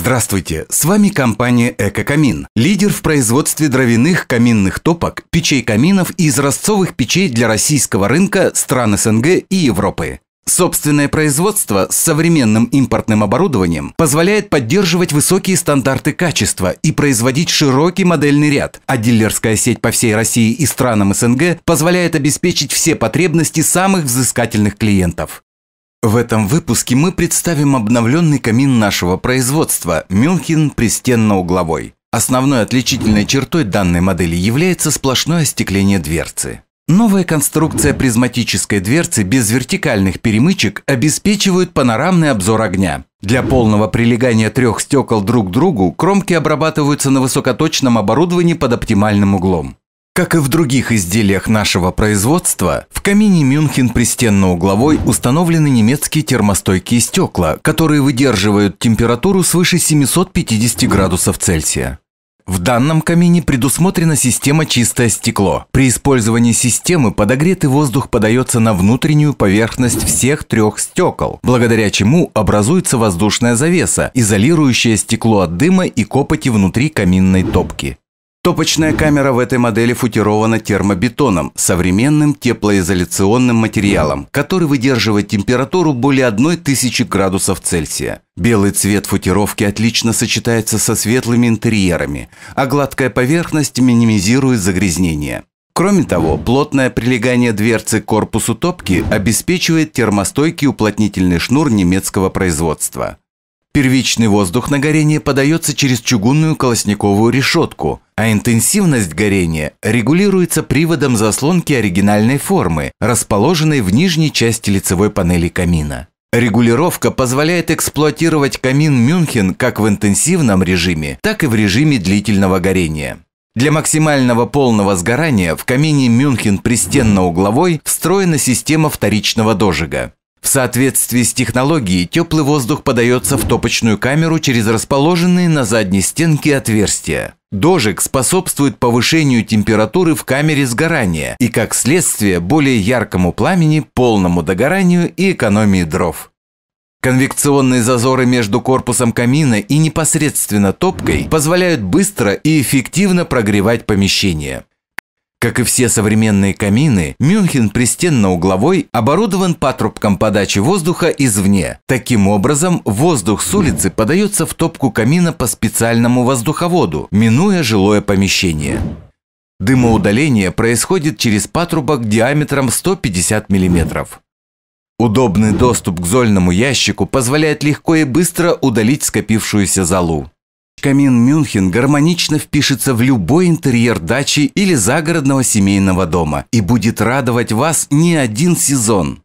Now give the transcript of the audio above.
Здравствуйте, с вами компания «Эко-Камин», лидер в производстве дровяных каминных топок, печей каминов и изразцовых печей для российского рынка, стран СНГ и Европы. Собственное производство с современным импортным оборудованием позволяет поддерживать высокие стандарты качества и производить широкий модельный ряд, а дилерская сеть по всей России и странам СНГ позволяет обеспечить все потребности самых взыскательных клиентов. В этом выпуске мы представим обновленный камин нашего производства «Мюнхен пристенно-угловой». Основной отличительной чертой данной модели является сплошное остекление дверцы. Новая конструкция призматической дверцы без вертикальных перемычек обеспечивает панорамный обзор огня. Для полного прилегания трех стекол друг к другу кромки обрабатываются на высокоточном оборудовании под оптимальным углом. Как и в других изделиях нашего производства, в камине «Мюнхен пристенно-угловой» установлены немецкие термостойкие стекла, которые выдерживают температуру свыше 750 градусов Цельсия. В данном камине предусмотрена система «Чистое стекло». При использовании системы подогретый воздух подается на внутреннюю поверхность всех трех стекол, благодаря чему образуется воздушная завеса, изолирующая стекло от дыма и копоти внутри каминной топки. Топочная камера в этой модели футирована термобетоном, современным теплоизоляционным материалом, который выдерживает температуру более 1000 градусов Цельсия. Белый цвет футировки отлично сочетается со светлыми интерьерами, а гладкая поверхность минимизирует загрязнение. Кроме того, плотное прилегание дверцы к корпусу топки обеспечивает термостойкий уплотнительный шнур немецкого производства. Первичный воздух на горение подается через чугунную колосниковую решетку, а интенсивность горения регулируется приводом заслонки оригинальной формы, расположенной в нижней части лицевой панели камина. Регулировка позволяет эксплуатировать камин «Мюнхен» как в интенсивном режиме, так и в режиме длительного горения. Для максимального полного сгорания в камине «Мюнхен пристенно-угловой» встроена система вторичного дожига. В соответствии с технологией теплый воздух подается в топочную камеру через расположенные на задней стенке отверстия. Дожиг способствует повышению температуры в камере сгорания и, как следствие, более яркому пламени, полному догоранию и экономии дров. Конвекционные зазоры между корпусом камина и непосредственно топкой позволяют быстро и эффективно прогревать помещение. Как и все современные камины, «Мюнхен пристенно-угловой» оборудован патрубком подачи воздуха извне. Таким образом, воздух с улицы подается в топку камина по специальному воздуховоду, минуя жилое помещение. Дымоудаление происходит через патрубок диаметром 150 мм. Удобный доступ к зольному ящику позволяет легко и быстро удалить скопившуюся золу. Камин «Мюнхен» гармонично впишется в любой интерьер дачи или загородного семейного дома и будет радовать вас не один сезон.